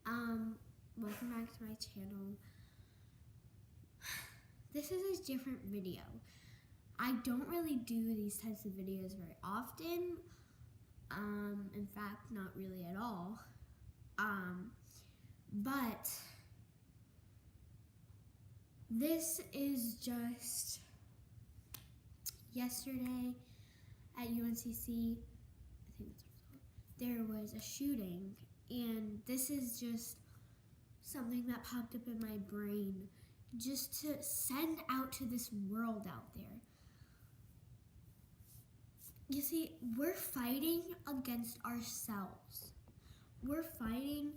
Welcome back to my channel. This is a different video. I don't really do these types of videos very often. In fact, not really at all. But this is just yesterday at UNCC, I think that's what it's called, there was a shooting, and this is just something that popped up in my brain just to send out to this world out there. You see, we're fighting against ourselves. We're fighting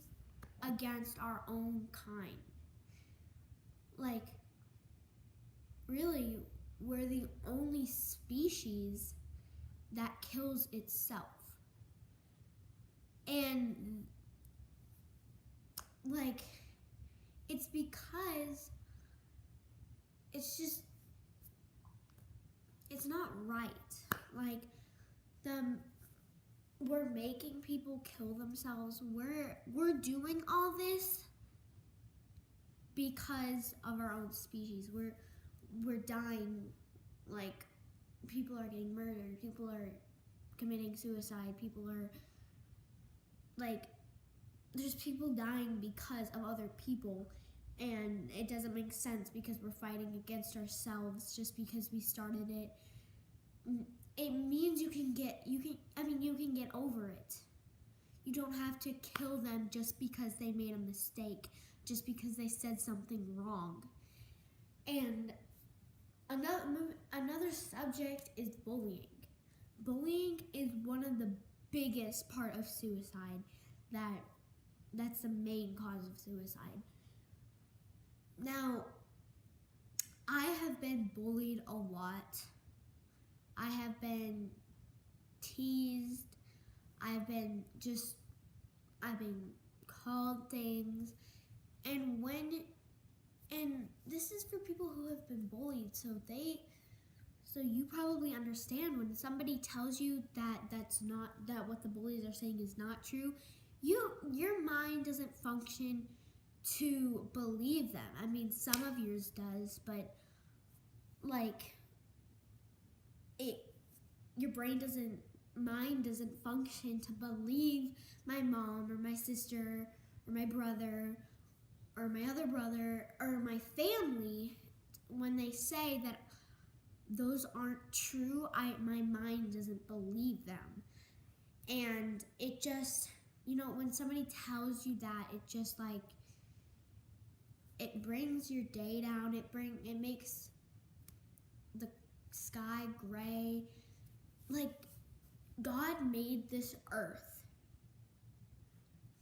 against our own kind. Like, really, we're the only species that kills itself. And, like, it's because it's not right. Like, we're making people kill themselves. We're doing all this because of our own species. We're dying. Like, people are getting murdered. People are committing suicide. People are, like, there's people dying because of other people, and it doesn't make sense because we're fighting against ourselves just because we started it. It means you can get over it. You don't have to kill them just because they made a mistake, just because they said something wrong. And another subject is bullying. Bullying is one of the biggest part of suicide. That's the main cause of suicide. Now, I have been bullied a lot. I have been teased. I've been called things. And this is for people who have been bullied, so you probably understand when somebody tells you that what the bullies are saying is not true. Your mind doesn't function to believe them. I mean, some of yours does, but like your mind doesn't function to believe my mom or my sister or my brother or my other brother or my family when they say that those aren't true. My mind doesn't believe them. And it just, when somebody tells you that, it just like, it brings your day down. It makes the sky gray. Like, God made this earth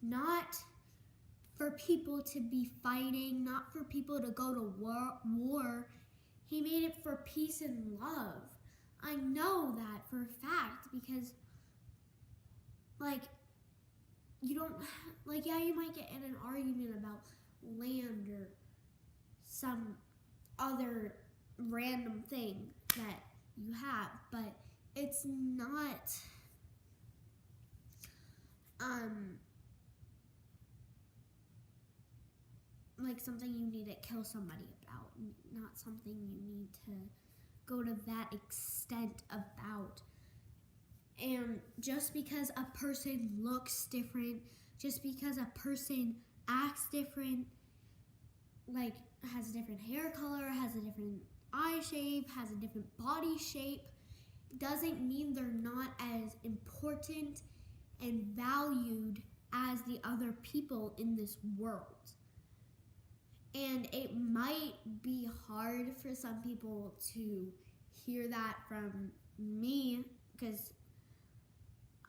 not for people to be fighting, not for people to go to war. He made it for peace and love. I know that for a fact because, like, you might get in an argument about land or some other random thing that you have, but it's not like something you need to kill somebody about, not something you need to go to that extent about. And just because a person looks different, just because a person acts different, like has a different hair color, has a different eye shape, has a different body shape, doesn't mean they're not as important and valued as the other people in this world. And it might be hard for some people to hear that from me because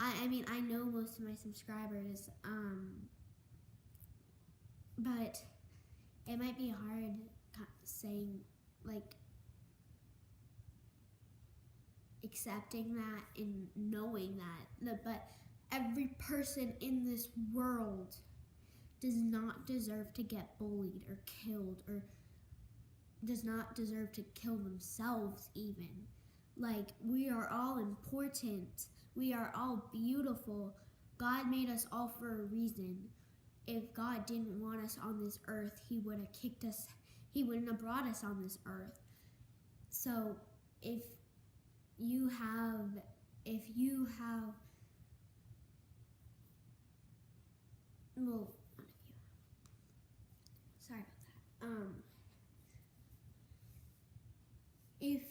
I know most of my subscribers, but it might be hard saying, like, accepting that and knowing that, but every person in this world does not deserve to get bullied or killed or does not deserve to kill themselves even. Like, we are all important. We are all beautiful. God made us all for a reason. if God didn't want us on this earth, he would have kicked us. He wouldn't have brought us on this earth. So if you have, well, sorry about that. If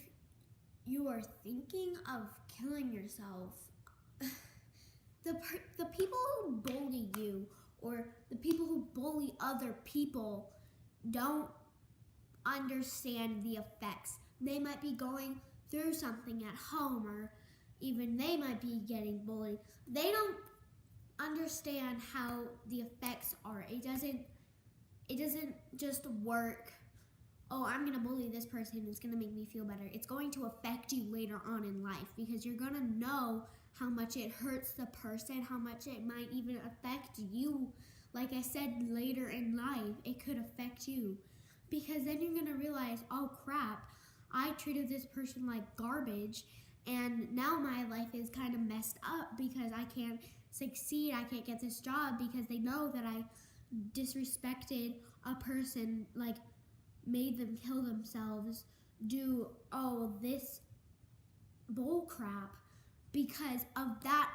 you are thinking of killing yourself, the people who bully you or the people who bully other people don't understand the effects. They might be going through something at home, or even they might be getting bullied. They don't understand how the effects are. It doesn't just work. Oh, I'm going to bully this person. It's going to make me feel better. It's going to affect you later on in life, because you're going to know how much it hurts the person, how much it might even affect you. Like I said, later in life, it could affect you. Because then you're going to realize, oh crap, I treated this person like garbage, and now my life is kind of messed up because I can't succeed, I can't get this job because they know that I disrespected a person, like made them kill themselves, do all this bull crap because of that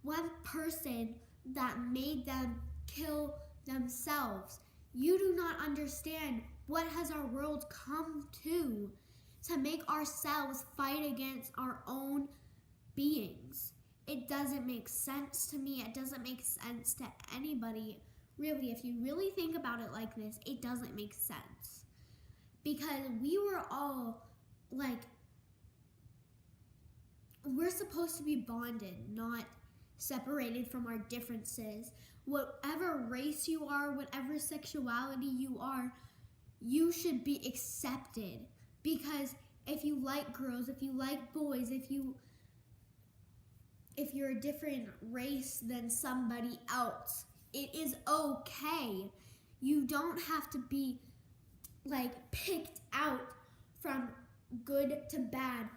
one person that made them kill themselves. You do not understand what has our world come to make ourselves fight against our own beings. It doesn't make sense to me. It doesn't make sense to anybody. Really, if you really think about it like this, it doesn't make sense. Because we were all, like, we're supposed to be bonded, not separated from our differences. Whatever race you are, whatever sexuality you are, you should be accepted. Because if you like girls, if you like boys, if you're a different race than somebody else, it is okay. You don't have to be like picked out from good to bad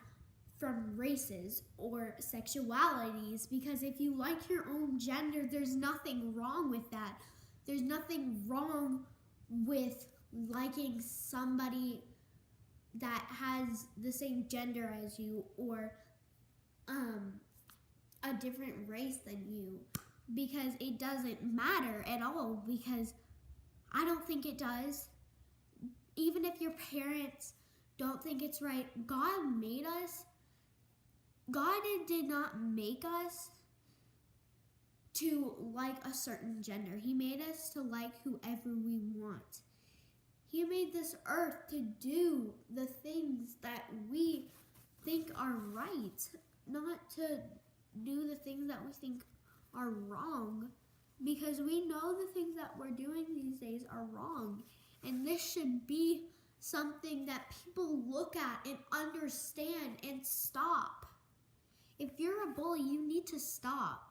from races or sexualities, because if you like your own gender, there's nothing wrong with that. There's nothing wrong with liking somebody that has the same gender as you, or a different race than you, because it doesn't matter at all, because I don't think it does. Even if your parents don't think it's right, God made us. God did not make us to like a certain gender. He made us to like whoever we want. He made this earth to do the things that we think are right, not to do the things that we think are wrong, because we know the things that we're doing these days are wrong. And this should be something that people look at and understand and stop. If you're a bully, you need to stop.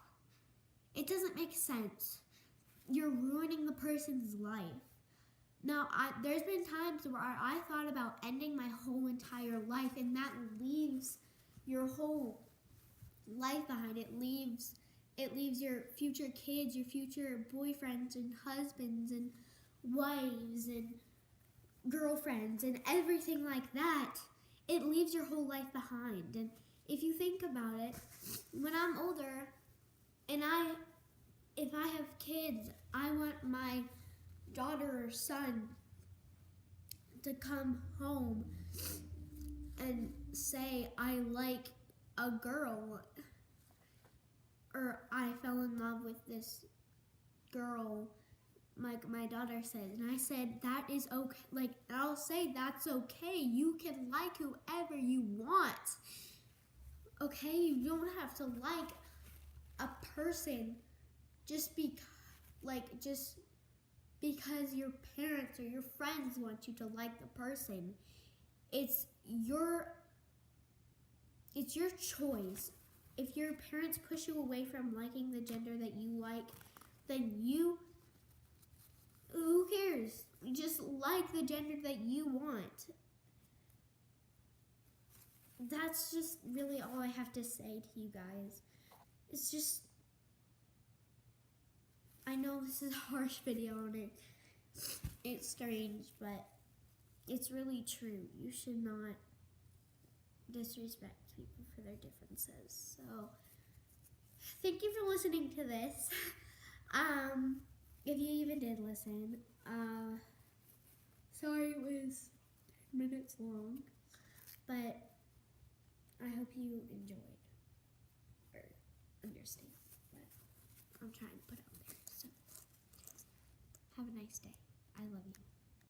It doesn't make sense. You're ruining the person's life. Now, there's been times where I thought about ending my whole entire life, and that leaves your whole life behind. It leaves your future kids, your future boyfriends and husbands and wives and girlfriends and everything like that. It leaves your whole life behind. And if you think about it, when I'm older and if I have kids, I want my daughter or son to come home and say, I like a girl, or I fell in love with this girl, like my daughter said. And I said, that is okay. Like, I'll say that's okay. You can like whoever you want. Okay? You don't have to like a person just because your parents or your friends want you to like the person. It's your choice. If your parents push you away from liking the gender that you like, then who cares? Just like the gender that you want. That's just really all I have to say to you guys. It's just, I know this is a harsh video and it's strange, but it's really true. You should not disrespect people for their differences. So, thank you for listening to this. If you even did listen, sorry it was 10 minutes long, but I hope you enjoyed or understand what I'm trying to put out there. So, have a nice day. I love you.